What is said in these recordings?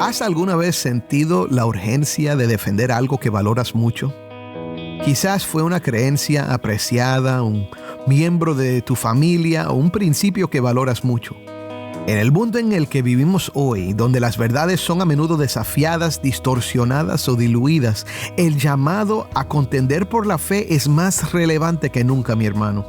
¿Has alguna vez sentido la urgencia de defender algo que valoras mucho? Quizás fue una creencia apreciada, un miembro de tu familia o un principio que valoras mucho. En el mundo en el que vivimos hoy, donde las verdades son a menudo desafiadas, distorsionadas o diluidas, el llamado a contender por la fe es más relevante que nunca, mi hermano.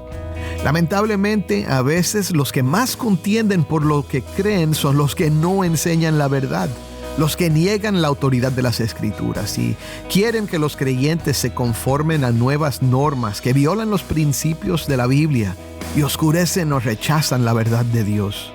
Lamentablemente, a veces los que más contienden por lo que creen son los que no enseñan la verdad, los que niegan la autoridad de las Escrituras y quieren que los creyentes se conformen a nuevas normas que violan los principios de la Biblia y oscurecen o rechazan la verdad de Dios.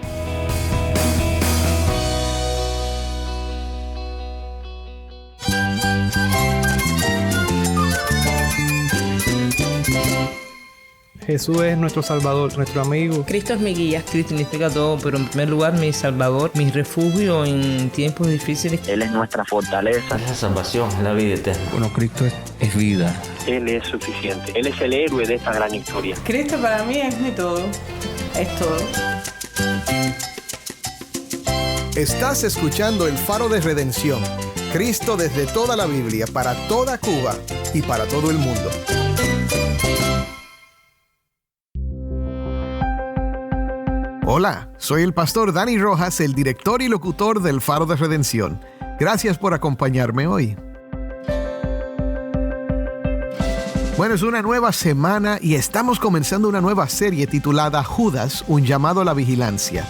Jesús es nuestro Salvador, nuestro amigo. Cristo es mi guía. Cristo significa todo, pero en primer lugar mi Salvador, mi refugio en tiempos difíciles. Él es nuestra fortaleza. Es la salvación, es la vida eterna. Bueno, Cristo es vida. Él es suficiente. Él es el héroe de esta gran historia. Cristo para mí es mi todo. Es todo. Estás escuchando El Faro de Redención. Cristo desde toda la Biblia, para toda Cuba y para todo el mundo. Hola, soy el pastor Dani Rojas, el director y locutor del Faro de Redención. Gracias por acompañarme hoy. Bueno, es una nueva semana y estamos comenzando una nueva serie titulada Judas, un llamado a la vigilancia.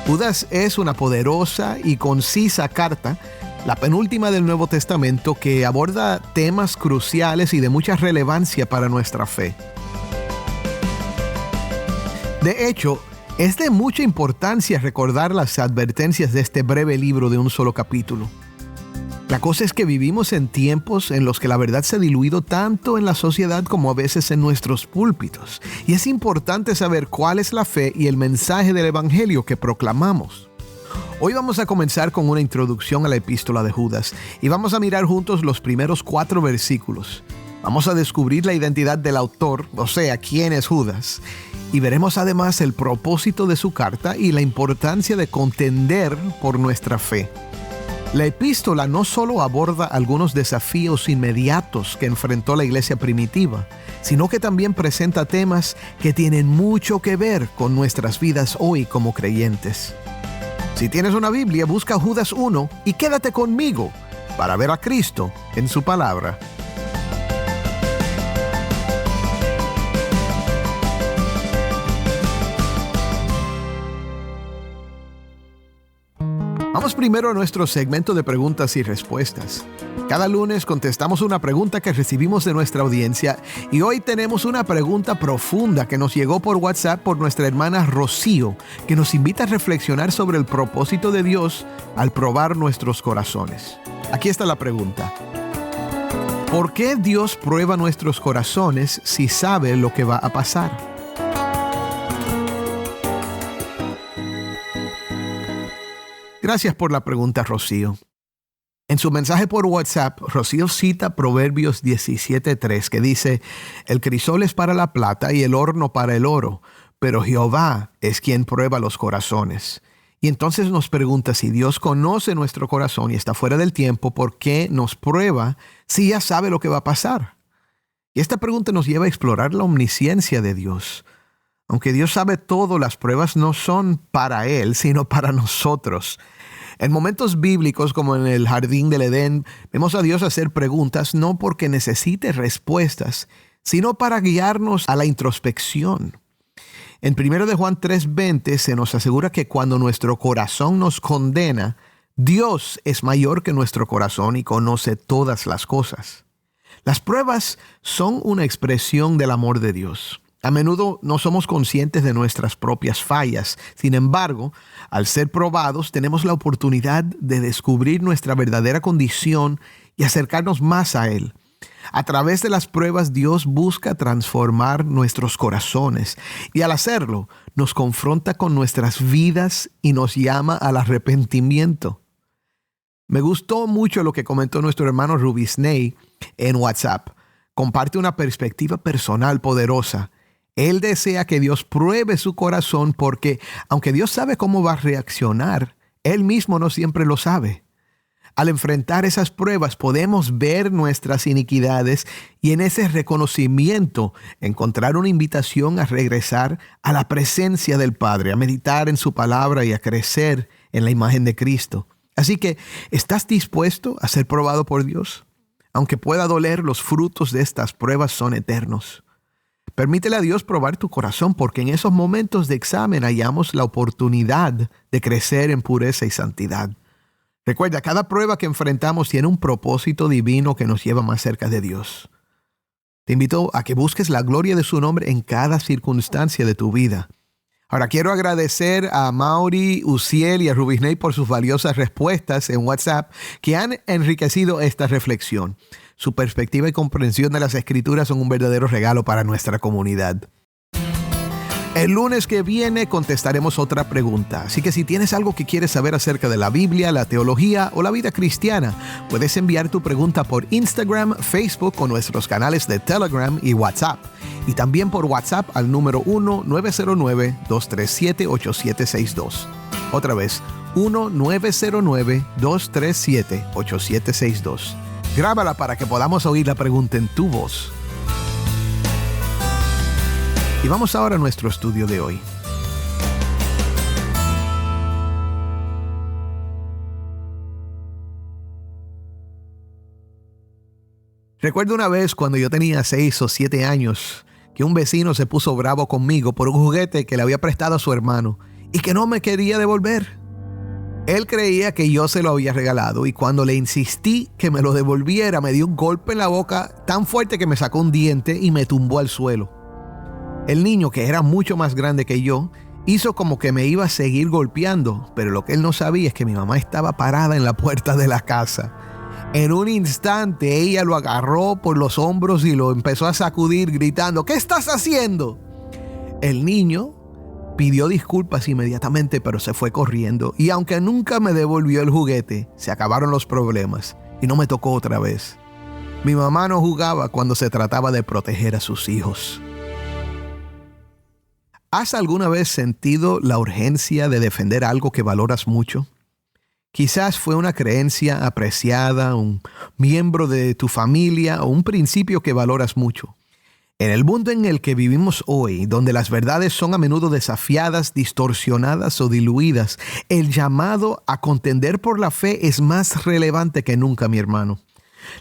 Judas es una poderosa y concisa carta, la penúltima del Nuevo Testamento, que aborda temas cruciales y de mucha relevancia para nuestra fe. De hecho, es de mucha importancia recordar las advertencias de este breve libro de un solo capítulo. La cosa es que vivimos en tiempos en los que la verdad se ha diluido tanto en la sociedad como a veces en nuestros púlpitos. Y es importante saber cuál es la fe y el mensaje del Evangelio que proclamamos. Hoy vamos a comenzar con una introducción a la epístola de Judas y vamos a mirar juntos los primeros 4 versículos. Vamos a descubrir la identidad del autor, o sea, quién es Judas. Y veremos además el propósito de su carta y la importancia de contender por nuestra fe. La epístola no solo aborda algunos desafíos inmediatos que enfrentó la iglesia primitiva, sino que también presenta temas que tienen mucho que ver con nuestras vidas hoy como creyentes. Si tienes una Biblia, busca Judas 1 y quédate conmigo para ver a Cristo en su palabra. Vamos primero a nuestro segmento de preguntas y respuestas. Cada lunes contestamos una pregunta que recibimos de nuestra audiencia y hoy tenemos una pregunta profunda que nos llegó por WhatsApp por nuestra hermana Rocío, que nos invita a reflexionar sobre el propósito de Dios al probar nuestros corazones. Aquí está la pregunta. ¿Por qué Dios prueba nuestros corazones si sabe lo que va a pasar? Gracias por la pregunta, Rocío. En su mensaje por WhatsApp, Rocío cita Proverbios 17:3, que dice: el crisol es para la plata y el horno para el oro, pero Jehová es quien prueba los corazones. Y entonces nos pregunta si Dios conoce nuestro corazón y está fuera del tiempo, ¿por qué nos prueba si ya sabe lo que va a pasar? Y esta pregunta nos lleva a explorar la omnisciencia de Dios. Aunque Dios sabe todo, las pruebas no son para Él, sino para nosotros. En momentos bíblicos, como en el jardín del Edén, vemos a Dios hacer preguntas no porque necesite respuestas, sino para guiarnos a la introspección. En 1 de Juan 3:20 se nos asegura que cuando nuestro corazón nos condena, Dios es mayor que nuestro corazón y conoce todas las cosas. Las pruebas son una expresión del amor de Dios. A menudo no somos conscientes de nuestras propias fallas. Sin embargo, al ser probados, tenemos la oportunidad de descubrir nuestra verdadera condición y acercarnos más a Él. A través de las pruebas, Dios busca transformar nuestros corazones y al hacerlo, nos confronta con nuestras vidas y nos llama al arrepentimiento. Me gustó mucho lo que comentó nuestro hermano Rubisney en WhatsApp. Comparte una perspectiva personal poderosa. Él desea que Dios pruebe su corazón porque, aunque Dios sabe cómo va a reaccionar, Él mismo no siempre lo sabe. Al enfrentar esas pruebas podemos ver nuestras iniquidades y en ese reconocimiento encontrar una invitación a regresar a la presencia del Padre, a meditar en su palabra y a crecer en la imagen de Cristo. Así que, ¿estás dispuesto a ser probado por Dios? Aunque pueda doler, los frutos de estas pruebas son eternos. Permítele a Dios probar tu corazón, porque en esos momentos de examen hallamos la oportunidad de crecer en pureza y santidad. Recuerda, cada prueba que enfrentamos tiene un propósito divino que nos lleva más cerca de Dios. Te invito a que busques la gloria de su nombre en cada circunstancia de tu vida. Ahora, quiero agradecer a Mauri, Uciel y a Rubisney por sus valiosas respuestas en WhatsApp que han enriquecido esta reflexión. Su perspectiva y comprensión de las Escrituras son un verdadero regalo para nuestra comunidad. El lunes que viene contestaremos otra pregunta, así que si tienes algo que quieres saber acerca de la Biblia, la teología o la vida cristiana, puedes enviar tu pregunta por Instagram, Facebook o nuestros canales de Telegram y WhatsApp. Y también por WhatsApp al número 1-909-237-8762. Otra vez, 1-909-237-8762. Grábala para que podamos oír la pregunta en tu voz. Y vamos ahora a nuestro estudio de hoy. Recuerdo una vez cuando yo tenía 6 o 7 años que un vecino se puso bravo conmigo por un juguete que le había prestado a su hermano y que no me quería devolver. Él creía que yo se lo había regalado y cuando le insistí que me lo devolviera me dio un golpe en la boca tan fuerte que me sacó un diente y me tumbó al suelo. El niño, que era mucho más grande que yo, hizo como que me iba a seguir golpeando, pero lo que él no sabía es que mi mamá estaba parada en la puerta de la casa. En un instante ella lo agarró por los hombros y lo empezó a sacudir gritando: ¿qué estás haciendo? El niño pidió disculpas inmediatamente, pero se fue corriendo y aunque nunca me devolvió el juguete, se acabaron los problemas y no me tocó otra vez. Mi mamá no jugaba cuando se trataba de proteger a sus hijos. ¿Has alguna vez sentido la urgencia de defender algo que valoras mucho? Quizás fue una creencia apreciada, un miembro de tu familia o un principio que valoras mucho. En el mundo en el que vivimos hoy, donde las verdades son a menudo desafiadas, distorsionadas o diluidas, el llamado a contender por la fe es más relevante que nunca, mi hermano.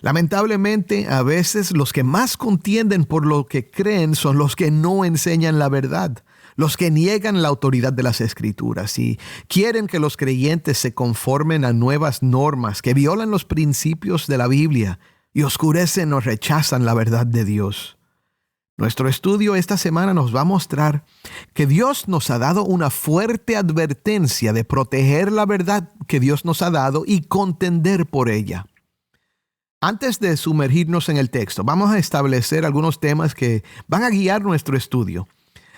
Lamentablemente, a veces los que más contienden por lo que creen son los que no enseñan la verdad, los que niegan la autoridad de las Escrituras y quieren que los creyentes se conformen a nuevas normas que violan los principios de la Biblia y oscurecen o rechazan la verdad de Dios. Nuestro estudio esta semana nos va a mostrar que Dios nos ha dado una fuerte advertencia de proteger la verdad que Dios nos ha dado y contender por ella. Antes de sumergirnos en el texto, vamos a establecer algunos temas que van a guiar nuestro estudio.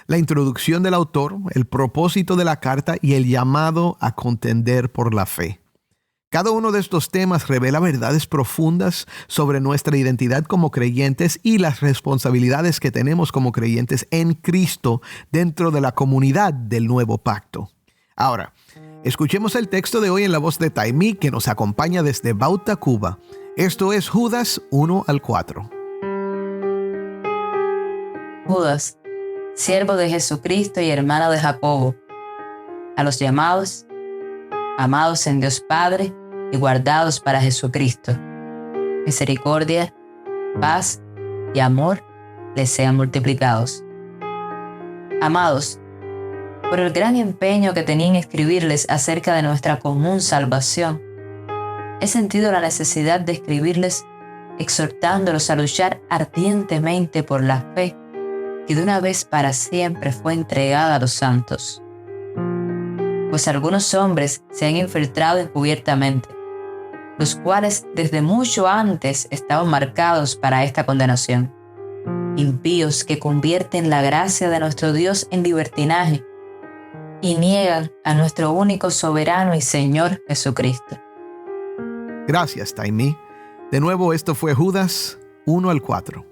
La introducción del autor, el propósito de la carta y el llamado a contender por la fe. Cada uno de estos temas revela verdades profundas sobre nuestra identidad como creyentes y las responsabilidades que tenemos como creyentes en Cristo dentro de la comunidad del nuevo pacto. Ahora, escuchemos el texto de hoy en la voz de Taimí, que nos acompaña desde Bauta, Cuba. Esto es Judas 1-4. Judas, siervo de Jesucristo y hermano de Jacobo, a los llamados, amados en Dios Padre y guardados para Jesucristo. Misericordia, paz y amor les sean multiplicados. Amados, por el gran empeño que tenía en escribirles acerca de nuestra común salvación, he sentido la necesidad de escribirles exhortándolos a luchar ardientemente por la fe que de una vez para siempre fue entregada a los santos. Pues algunos hombres se han infiltrado encubiertamente, los cuales desde mucho antes estaban marcados para esta condenación. Impíos que convierten la gracia de nuestro Dios en libertinaje y niegan a nuestro único soberano y Señor Jesucristo. Gracias, Taimí. De nuevo, esto fue Judas 1-4.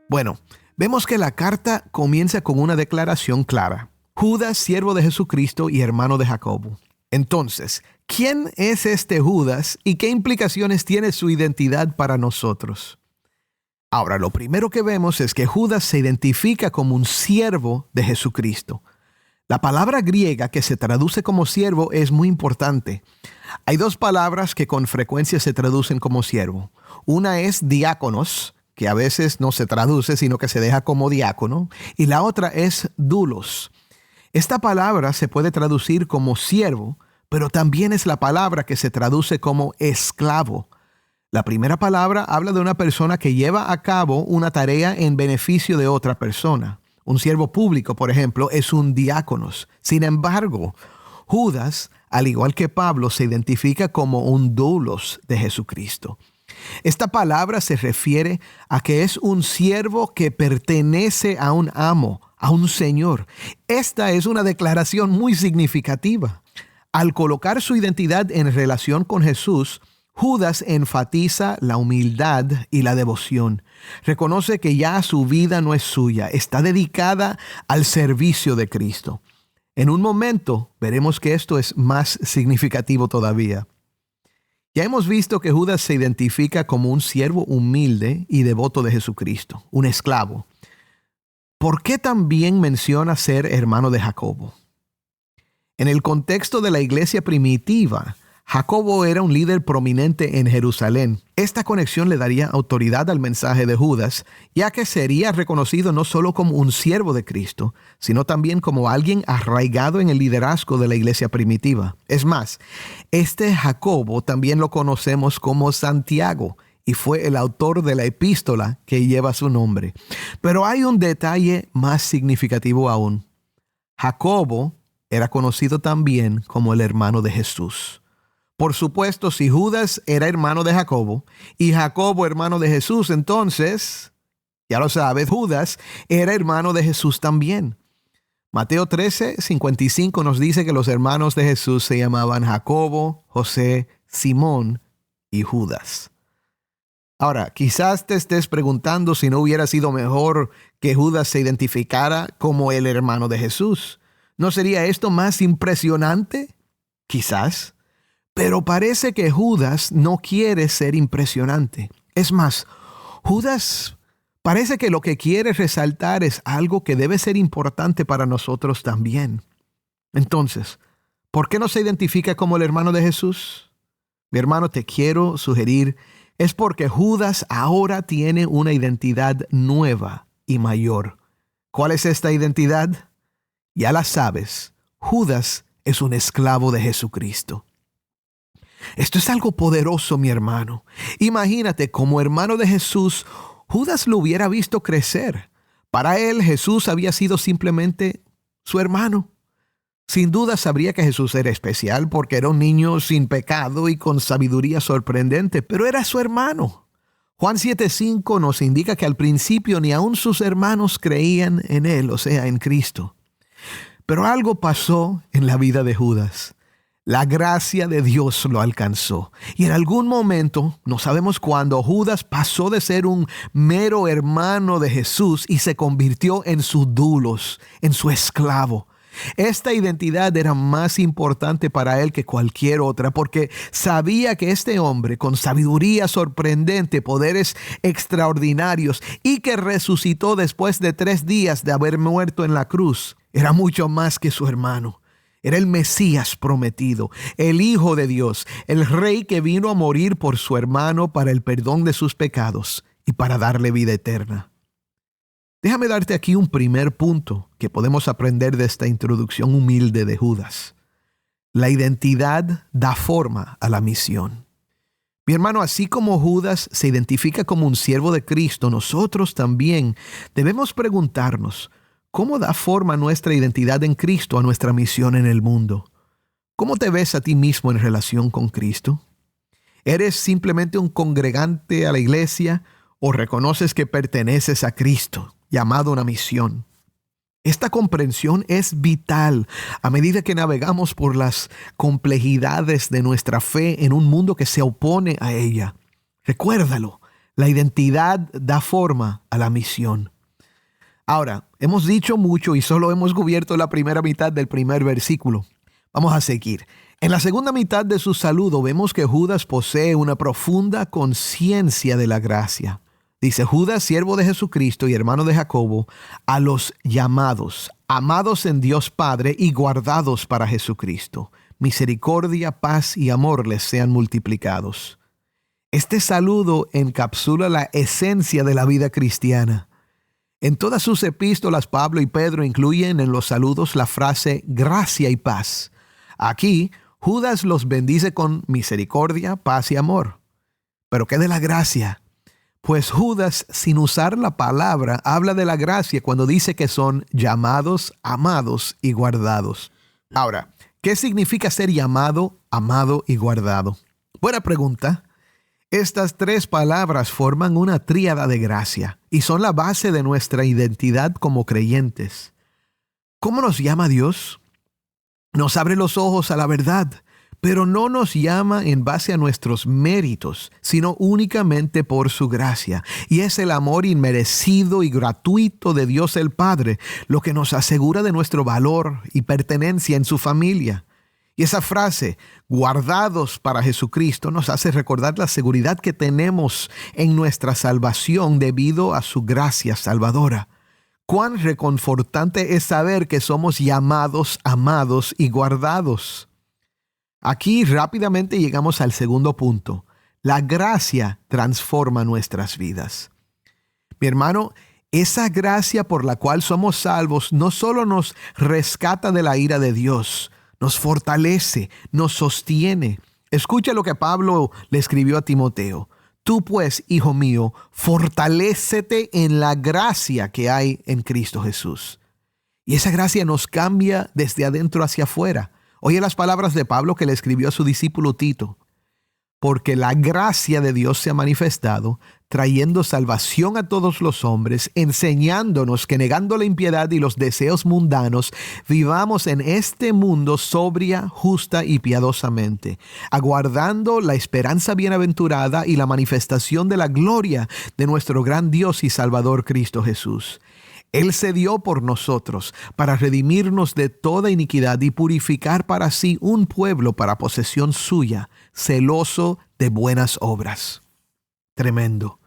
Bueno, vemos que la carta comienza con una declaración clara. Judas, siervo de Jesucristo y hermano de Jacobo. Entonces, ¿quién es este Judas y qué implicaciones tiene su identidad para nosotros? Ahora, lo primero que vemos es que Judas se identifica como un siervo de Jesucristo. La palabra griega que se traduce como siervo es muy importante. Hay dos palabras que con frecuencia se traducen como siervo. Una es diáconos, que a veces no se traduce, sino que se deja como diácono, y la otra es doulos. Esta palabra se puede traducir como siervo, pero también es la palabra que se traduce como esclavo. La primera palabra habla de una persona que lleva a cabo una tarea en beneficio de otra persona. Un siervo público, por ejemplo, es un diáconos. Sin embargo, Judas, al igual que Pablo, se identifica como un doulos de Jesucristo. Esta palabra se refiere a que es un siervo que pertenece a un amo, a un señor. Esta es una declaración muy significativa. Al colocar su identidad en relación con Jesús, Judas enfatiza la humildad y la devoción. Reconoce que ya su vida no es suya, está dedicada al servicio de Cristo. En un momento veremos que esto es más significativo todavía. Ya hemos visto que Judas se identifica como un siervo humilde y devoto de Jesucristo, un esclavo. ¿Por qué también menciona ser hermano de Jacobo? En el contexto de la iglesia primitiva, Jacobo era un líder prominente en Jerusalén. Esta conexión le daría autoridad al mensaje de Judas, ya que sería reconocido no solo como un siervo de Cristo, sino también como alguien arraigado en el liderazgo de la iglesia primitiva. Es más, este Jacobo también lo conocemos como Santiago, y fue el autor de la epístola que lleva su nombre. Pero hay un detalle más significativo aún. Jacobo era conocido también como el hermano de Jesús. Por supuesto, si Judas era hermano de Jacobo y Jacobo hermano de Jesús, entonces, ya lo sabes, Judas era hermano de Jesús también. Mateo 13:55 nos dice que los hermanos de Jesús se llamaban Jacobo, José, Simón y Judas. Ahora, quizás te estés preguntando si no hubiera sido mejor que Judas se identificara como el hermano de Jesús. ¿No sería esto más impresionante? Quizás. Pero parece que Judas no quiere ser impresionante. Es más, Judas parece que lo que quiere resaltar es algo que debe ser importante para nosotros también. Entonces, ¿por qué no se identifica como el hermano de Jesús? Mi hermano, te quiero sugerir, es porque Judas ahora tiene una identidad nueva y mayor. ¿Cuál es esta identidad? Ya la sabes, Judas es un esclavo de Jesucristo. Esto es algo poderoso, mi hermano. Imagínate, como hermano de Jesús, Judas lo hubiera visto crecer. Para él, Jesús había sido simplemente su hermano. Sin duda sabría que Jesús era especial porque era un niño sin pecado y con sabiduría sorprendente, pero era su hermano. Juan 7:5 nos indica que al principio ni aun sus hermanos creían en él, o sea, en Cristo. Pero algo pasó en la vida de Judas. La gracia de Dios lo alcanzó. Y en algún momento, no sabemos cuándo, Judas pasó de ser un mero hermano de Jesús y se convirtió en su doulos, en su esclavo. Esta identidad era más importante para él que cualquier otra, porque sabía que este hombre, con sabiduría sorprendente, poderes extraordinarios y que resucitó después de 3 días de haber muerto en la cruz, era mucho más que su hermano. Era el Mesías prometido, el Hijo de Dios, el Rey que vino a morir por su hermano para el perdón de sus pecados y para darle vida eterna. Déjame darte aquí un primer punto que podemos aprender de esta introducción humilde de Judas. La identidad da forma a la misión. Mi hermano, así como Judas se identifica como un siervo de Cristo, nosotros también debemos preguntarnos, ¿cómo da forma nuestra identidad en Cristo a nuestra misión en el mundo? ¿Cómo te ves a ti mismo en relación con Cristo? ¿Eres simplemente un congregante a la iglesia o reconoces que perteneces a Cristo, llamado a una misión? Esta comprensión es vital a medida que navegamos por las complejidades de nuestra fe en un mundo que se opone a ella. Recuérdalo, la identidad da forma a la misión. Ahora, hemos dicho mucho y solo hemos cubierto la primera mitad del primer versículo. Vamos a seguir. En la segunda mitad de su saludo vemos que Judas posee una profunda conciencia de la gracia. Dice: Judas, siervo de Jesucristo y hermano de Jacobo, a los llamados, amados en Dios Padre y guardados para Jesucristo. Misericordia, paz y amor les sean multiplicados. Este saludo encapsula la esencia de la vida cristiana. En todas sus epístolas, Pablo y Pedro incluyen en los saludos la frase gracia y paz. Aquí, Judas los bendice con misericordia, paz y amor. ¿Pero qué de la gracia? Pues Judas, sin usar la palabra, habla de la gracia cuando dice que son llamados, amados y guardados. Ahora, ¿qué significa ser llamado, amado y guardado? Buena pregunta. Estas tres palabras forman una tríada de gracia y son la base de nuestra identidad como creyentes. ¿Cómo nos llama Dios? Nos abre los ojos a la verdad, pero no nos llama en base a nuestros méritos, sino únicamente por su gracia. Y es el amor inmerecido y gratuito de Dios el Padre lo que nos asegura de nuestro valor y pertenencia en su familia. Y esa frase, guardados para Jesucristo, nos hace recordar la seguridad que tenemos en nuestra salvación debido a su gracia salvadora. Cuán reconfortante es saber que somos llamados, amados y guardados. Aquí rápidamente llegamos al segundo punto. La gracia transforma nuestras vidas. Mi hermano, esa gracia por la cual somos salvos no solo nos rescata de la ira de Dios, nos fortalece, nos sostiene. Escucha lo que Pablo le escribió a Timoteo. Tú pues, hijo mío, fortalécete en la gracia que hay en Cristo Jesús. Y esa gracia nos cambia desde adentro hacia afuera. Oye las palabras de Pablo que le escribió a su discípulo Tito. Porque la gracia de Dios se ha manifestado, trayendo salvación a todos los hombres, enseñándonos que negando la impiedad y los deseos mundanos, vivamos en este mundo sobria, justa y piadosamente, aguardando la esperanza bienaventurada y la manifestación de la gloria de nuestro gran Dios y Salvador Cristo Jesús. Él se dio por nosotros para redimirnos de toda iniquidad y purificar para sí un pueblo para posesión suya, celoso de buenas obras. Tremendo.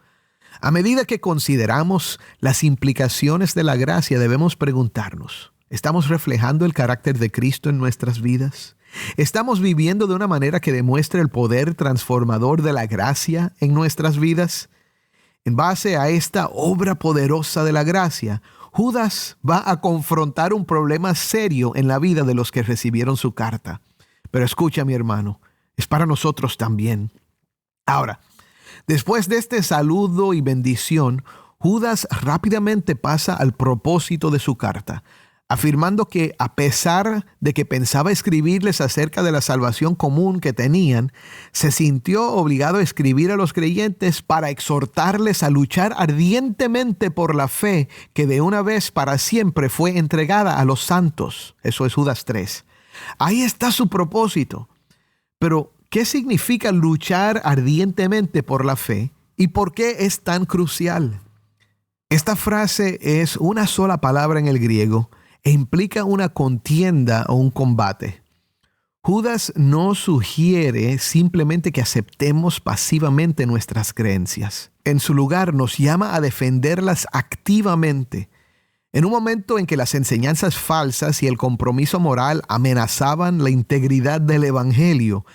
A medida que consideramos las implicaciones de la gracia, debemos preguntarnos, ¿estamos reflejando el carácter de Cristo en nuestras vidas? ¿Estamos viviendo de una manera que demuestre el poder transformador de la gracia en nuestras vidas? En base a esta obra poderosa de la gracia, Judas va a confrontar un problema serio en la vida de los que recibieron su carta. Pero escucha, mi hermano, es para nosotros también. Ahora, después de este saludo y bendición, Judas rápidamente pasa al propósito de su carta, afirmando que a pesar de que pensaba escribirles acerca de la salvación común que tenían, se sintió obligado a escribir a los creyentes para exhortarles a luchar ardientemente por la fe que de una vez para siempre fue entregada a los santos. Eso es Judas 3. Ahí está su propósito. Pero, ¿qué significa luchar ardientemente por la fe y por qué es tan crucial? Esta frase es una sola palabra en el griego e implica una contienda o un combate. Judas no sugiere simplemente que aceptemos pasivamente nuestras creencias. En su lugar nos llama a defenderlas activamente. En un momento en que las enseñanzas falsas y el compromiso moral amenazaban la integridad del evangelio,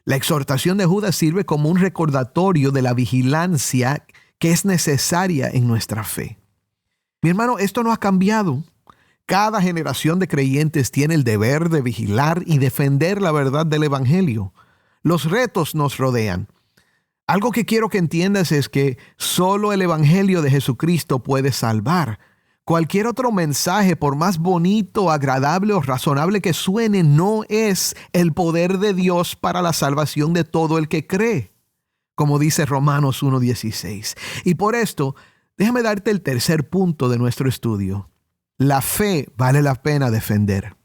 la exhortación de Judas sirve como un recordatorio de la vigilancia que es necesaria en nuestra fe. Mi hermano, esto no ha cambiado. Cada generación de creyentes tiene el deber de vigilar y defender la verdad del evangelio. Los retos nos rodean. Algo que quiero que entiendas es que solo el evangelio de Jesucristo puede salvar. Cualquier otro mensaje, por más bonito, agradable o razonable que suene, no es el poder de Dios para la salvación de todo el que cree, como dice Romanos 1:16. Y por esto, déjame darte el tercer punto de nuestro estudio. La fe vale la pena defender.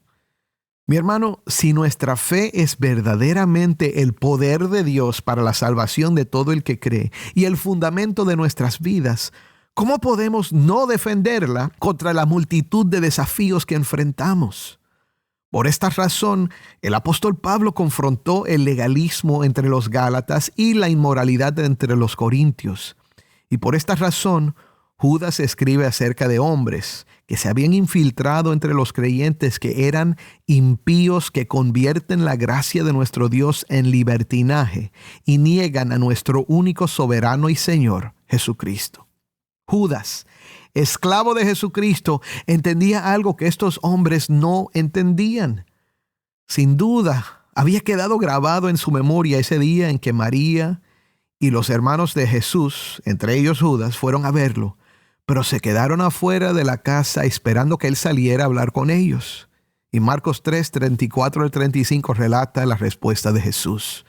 Mi hermano, si nuestra fe es verdaderamente el poder de Dios para la salvación de todo el que cree y el fundamento de nuestras vidas, ¿cómo podemos no defenderla contra la multitud de desafíos que enfrentamos? Por esta razón, el apóstol Pablo confrontó el legalismo entre los Gálatas y la inmoralidad entre los corintios. Y por esta razón, Judas escribe acerca de hombres que se habían infiltrado entre los creyentes, que eran impíos, que convierten la gracia de nuestro Dios en libertinaje y niegan a nuestro único soberano y Señor, Jesucristo. Judas, esclavo de Jesucristo, entendía algo que estos hombres no entendían. Sin duda, había quedado grabado en su memoria ese día en que María y los hermanos de Jesús, entre ellos Judas, fueron a verlo, pero se quedaron afuera de la casa esperando que él saliera a hablar con ellos. Y Marcos 3, 34 al 35 relata la respuesta de Jesús.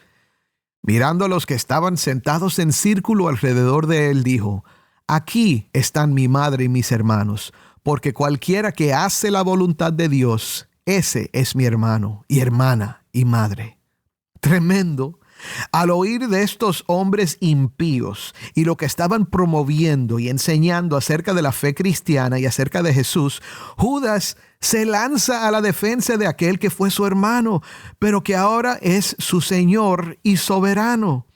Mirando a los que estaban sentados en círculo alrededor de él, dijo: Aquí están mi madre y mis hermanos, porque cualquiera que hace la voluntad de Dios, ese es mi hermano y hermana y madre. Tremendo. Al oír de estos hombres impíos y lo que estaban promoviendo y enseñando acerca de la fe cristiana y acerca de Jesús, Judas se lanza a la defensa de aquel que fue su hermano, pero que ahora es su Señor y soberano.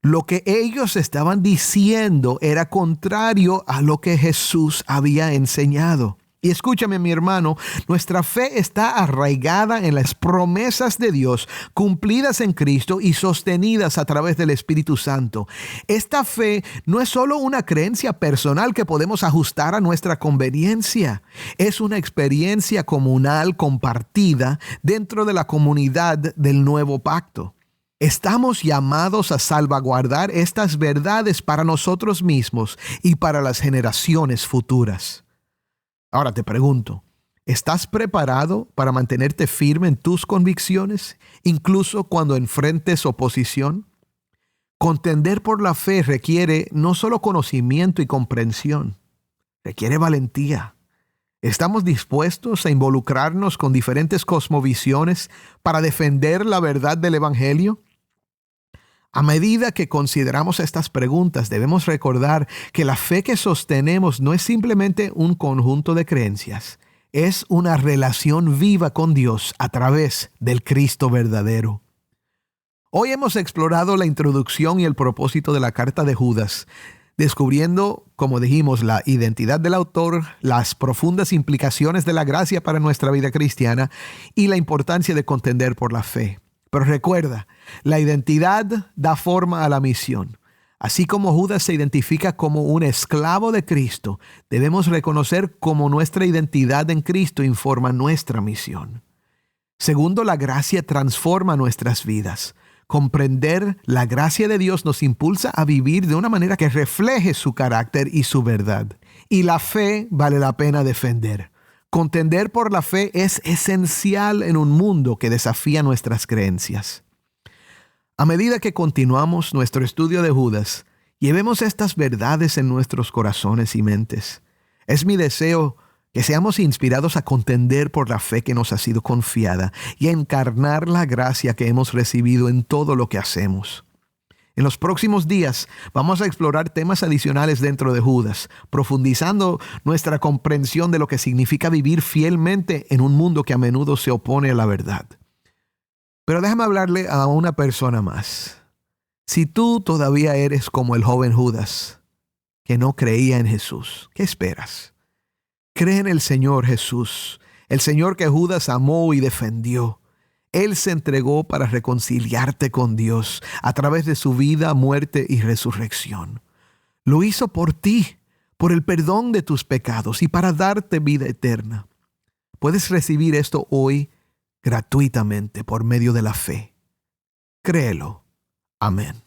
Lo que ellos estaban diciendo era contrario a lo que Jesús había enseñado. Y escúchame, mi hermano, nuestra fe está arraigada en las promesas de Dios, cumplidas en Cristo y sostenidas a través del Espíritu Santo. Esta fe no es solo una creencia personal que podemos ajustar a nuestra conveniencia. Es una experiencia comunal compartida dentro de la comunidad del nuevo pacto. Estamos llamados a salvaguardar estas verdades para nosotros mismos y para las generaciones futuras. Ahora te pregunto, ¿estás preparado para mantenerte firme en tus convicciones, incluso cuando enfrentes oposición? Contender por la fe requiere no solo conocimiento y comprensión, requiere valentía. ¿Estamos dispuestos a involucrarnos con diferentes cosmovisiones para defender la verdad del Evangelio? A medida que consideramos estas preguntas, debemos recordar que la fe que sostenemos no es simplemente un conjunto de creencias, es una relación viva con Dios a través del Cristo verdadero. Hoy hemos explorado la introducción y el propósito de la carta de Judas, descubriendo, como dijimos, la identidad del autor, las profundas implicaciones de la gracia para nuestra vida cristiana y la importancia de contender por la fe. Pero recuerda, la identidad da forma a la misión. Así como Judas se identifica como un esclavo de Cristo, debemos reconocer cómo nuestra identidad en Cristo informa nuestra misión. Segundo, la gracia transforma nuestras vidas. Comprender la gracia de Dios nos impulsa a vivir de una manera que refleje su carácter y su verdad. Y la fe vale la pena defender. Contender por la fe es esencial en un mundo que desafía nuestras creencias. A medida que continuamos nuestro estudio de Judas, llevemos estas verdades en nuestros corazones y mentes. Es mi deseo que seamos inspirados a contender por la fe que nos ha sido confiada y a encarnar la gracia que hemos recibido en todo lo que hacemos. En los próximos días vamos a explorar temas adicionales dentro de Judas, profundizando nuestra comprensión de lo que significa vivir fielmente en un mundo que a menudo se opone a la verdad. Pero déjame hablarle a una persona más. Si tú todavía eres como el joven Judas, que no creía en Jesús, ¿qué esperas? Cree en el Señor Jesús, el Señor que Judas amó y defendió. Él se entregó para reconciliarte con Dios a través de su vida, muerte y resurrección. Lo hizo por ti, por el perdón de tus pecados y para darte vida eterna. Puedes recibir esto hoy gratuitamente por medio de la fe. Créelo. Amén.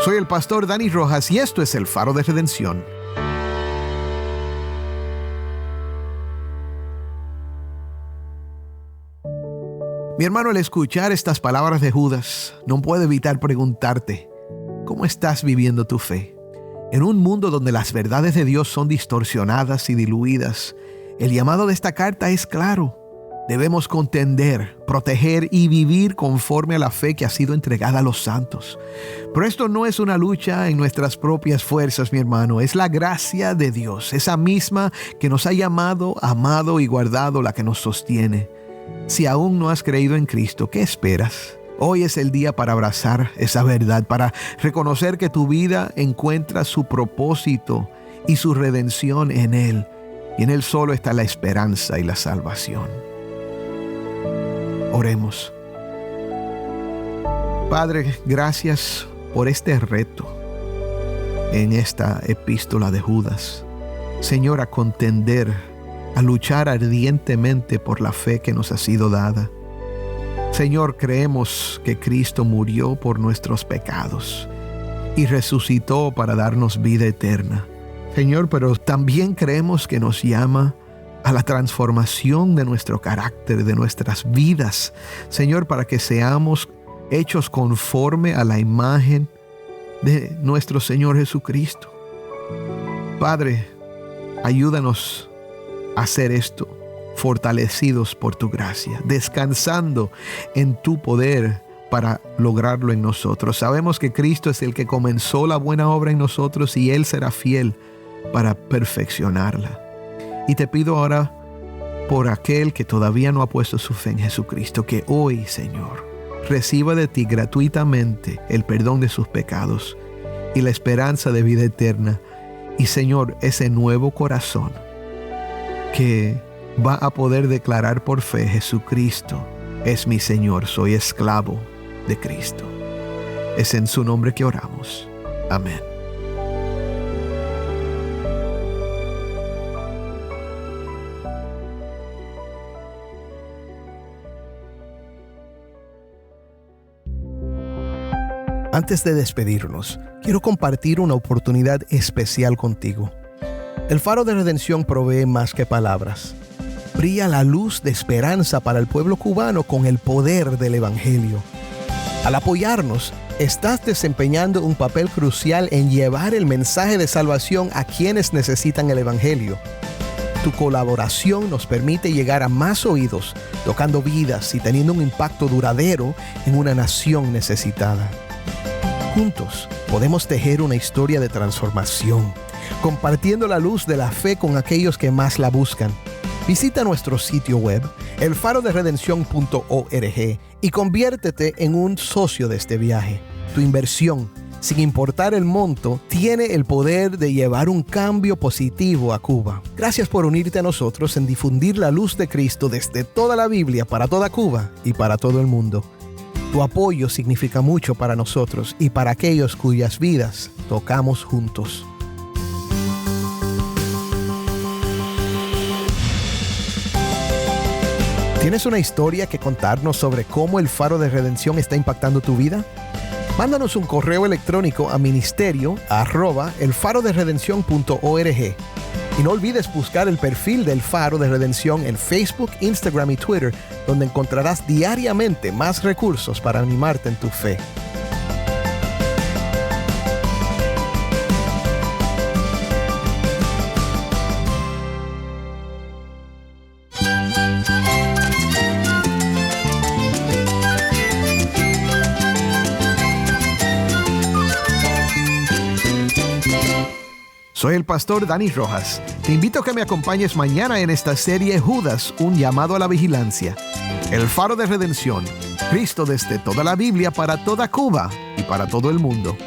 Soy el pastor Dani Rojas y esto es el Faro de Redención. Mi hermano, al escuchar estas palabras de Judas, no puedo evitar preguntarte, ¿cómo estás viviendo tu fe? En un mundo donde las verdades de Dios son distorsionadas y diluidas, el llamado de esta carta es claro. Debemos contender, proteger y vivir conforme a la fe que ha sido entregada a los santos. Pero esto no es una lucha en nuestras propias fuerzas, mi hermano. Es la gracia de Dios, esa misma que nos ha llamado, amado y guardado, la que nos sostiene. Si aún no has creído en Cristo, ¿qué esperas? Hoy es el día para abrazar esa verdad, para reconocer que tu vida encuentra su propósito y su redención en Él. Y en Él solo está la esperanza y la salvación. Oremos. Padre, gracias por este reto en esta epístola de Judas. Señor, a contender, a luchar ardientemente por la fe que nos ha sido dada. Señor, creemos que Cristo murió por nuestros pecados y resucitó para darnos vida eterna. Señor, pero también creemos que nos llama a la transformación de nuestro carácter, de nuestras vidas, Señor, para que seamos hechos conforme a la imagen de nuestro Señor Jesucristo. Padre, ayúdanos a hacer esto, fortalecidos por tu gracia, descansando en tu poder para lograrlo en nosotros. Sabemos que Cristo es el que comenzó la buena obra en nosotros y Él será fiel para perfeccionarla. Y te pido ahora por aquel que todavía no ha puesto su fe en Jesucristo, que hoy, Señor, reciba de ti gratuitamente el perdón de sus pecados y la esperanza de vida eterna. Y, Señor, ese nuevo corazón que va a poder declarar por fe: Jesucristo es mi Señor, soy esclavo de Cristo. Es en su nombre que oramos. Amén. Antes de despedirnos, quiero compartir una oportunidad especial contigo. El Faro de Redención provee más que palabras. Brilla la luz de esperanza para el pueblo cubano con el poder del Evangelio. Al apoyarnos, estás desempeñando un papel crucial en llevar el mensaje de salvación a quienes necesitan el Evangelio. Tu colaboración nos permite llegar a más oídos, tocando vidas y teniendo un impacto duradero en una nación necesitada. Juntos podemos tejer una historia de transformación, compartiendo la luz de la fe con aquellos que más la buscan. Visita nuestro sitio web, elfaroderedención.org, y conviértete en un socio de este viaje. Tu inversión, sin importar el monto, tiene el poder de llevar un cambio positivo a Cuba. Gracias por unirte a nosotros en difundir la luz de Cristo desde toda la Biblia para toda Cuba y para todo el mundo. Tu apoyo significa mucho para nosotros y para aquellos cuyas vidas tocamos juntos. ¿Tienes una historia que contarnos sobre cómo el Faro de Redención está impactando tu vida? Mándanos un correo electrónico a ministerio@elfaroderedención.org. Y no olvides buscar el perfil del Faro de Redención en Facebook, Instagram y Twitter, donde encontrarás diariamente más recursos para animarte en tu fe. Soy el pastor Dani Rojas. Te invito a que me acompañes mañana en esta serie Judas, un llamado a la vigilancia. El Faro de Redención, Cristo desde toda la Biblia para toda Cuba y para todo el mundo.